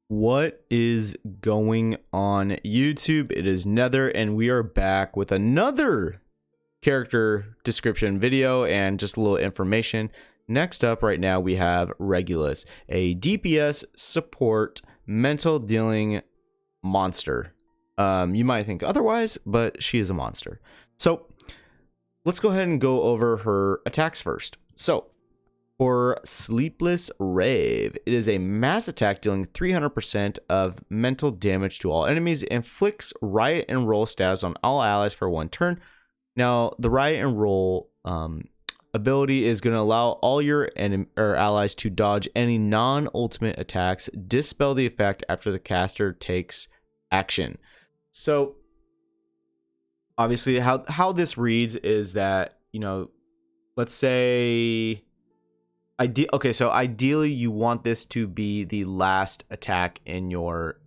What is going on YouTube? It is Nether, and we are back with another character description video and just a little information. Next up right now we have Regulus, a DPS support mental dealing monster. You might think otherwise, but she is a monster. So let's go ahead and go over her attacks first. So for Sleepless Rave, it is a mass attack dealing 300% of mental damage to all enemies, inflicts riot and roll status on all allies for 1 turn. Now, the riot and roll ability is going to allow all your allies to dodge any non-ultimate attacks, dispel the effect after the caster takes action. So, obviously, how this reads is that, let's say so ideally you want this to be the last attack in your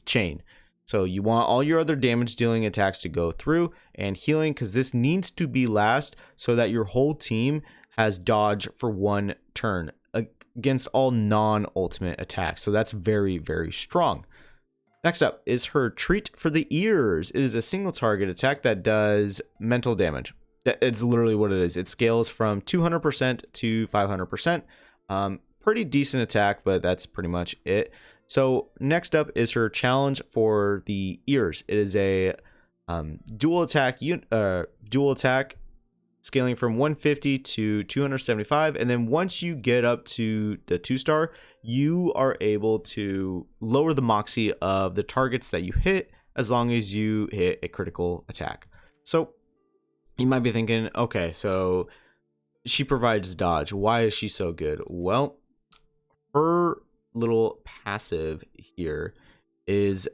chain. So you want all your other damage dealing attacks to go through and healing, because this needs to be last so that your whole team has dodge for 1 turn against all non-ultimate attacks. So that's very, very strong. Next up is her Treat for the Ears. It is a single target attack that does mental damage. It's literally what it is. It scales from 200% to 500%. Pretty decent attack, but that's pretty much it. So next up is her Challenge for the Ears. It is a dual attack scaling from 150 to 275, and then once you get up to the 2-star, you are able to lower the moxie of the targets that you hit as long as you hit a critical attack. So you might be thinking, okay, so she provides dodge. Why is she so good? Well, her little passive here is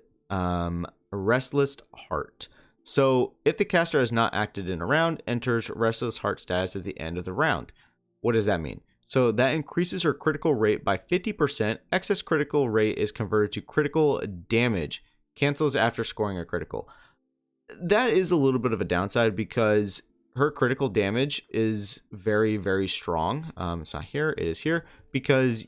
Restless Heart. So if the caster has not acted in a round, enters Restless Heart status at the end of the round. What does that mean? So that increases her critical rate by 50%. Excess critical rate is converted to critical damage. Cancels after scoring a critical. That is a little bit of a downside because her critical damage is very, very strong. It's not here, it is here, because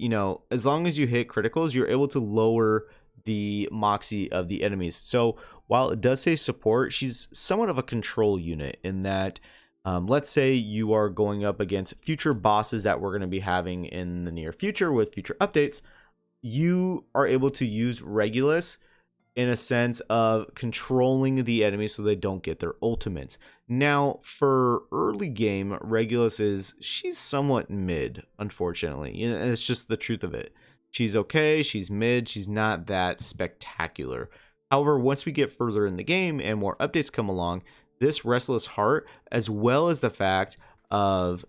as long as you hit criticals, you're able to lower the moxie of the enemies. So while it does say support, she's somewhat of a control unit in that let's say you are going up against future bosses that we're going to be having in the near future with future updates. You are able to use Regulus in a sense of controlling the enemy so they don't get their ultimates. Now, for early game, Regulus she's somewhat mid, unfortunately. And it's just the truth of it. She's okay, she's mid, she's not that spectacular. However, once we get further in the game and more updates come along, this Restless Heart, as well as the fact of,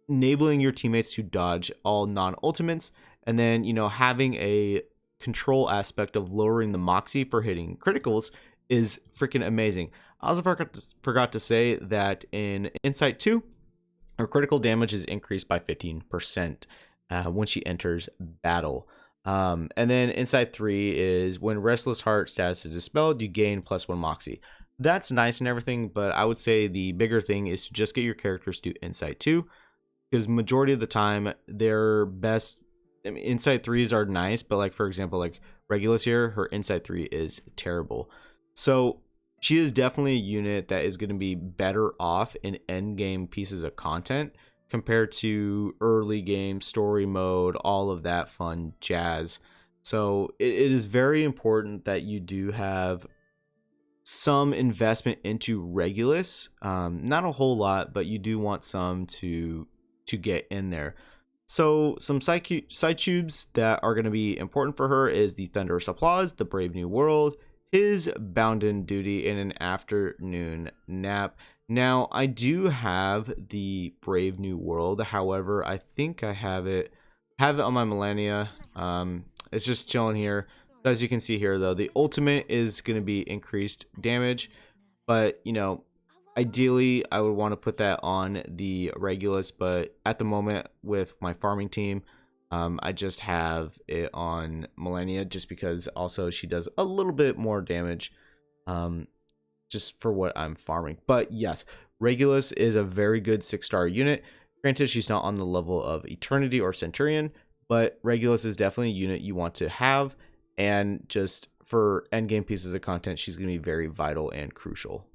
enabling your teammates to dodge all non-ultimates, and then, having a control aspect of lowering the moxie for hitting criticals is freaking amazing. I also forgot to say that in Insight 2, her critical damage is increased by 15% when she enters battle. And then Insight 3 is when Restless Heart status is dispelled, you gain +1 moxie. That's nice and everything, but I would say the bigger thing is to just get your characters to Insight 2, because majority of the time their best Insight 3s are nice, but like for example, like Regulus here, her Insight 3 is terrible. So she is definitely a unit that is going to be better off in end game pieces of content compared to early game story mode, all of that fun jazz. So it is very important that you do have some investment into Regulus. Not a whole lot, but you do want some to get in there. So some side tubes that are going to be important for her is the Thunderous Applause, the Brave New World, his Bounden Duty, and an Afternoon Nap. Now, I do have the Brave New World. However, I think I have it on my Millennia. It's just chilling here. So as you can see here, though, the ultimate is going to be increased damage, but ideally, I would want to put that on the Regulus, but at the moment with my farming team, I just have it on Millennia just because also she does a little bit more damage just for what I'm farming. But yes, Regulus is a very good 6-star unit. Granted, she's not on the level of Eternity or Centurion, but Regulus is definitely a unit you want to have, and just for endgame pieces of content, she's going to be very vital and crucial.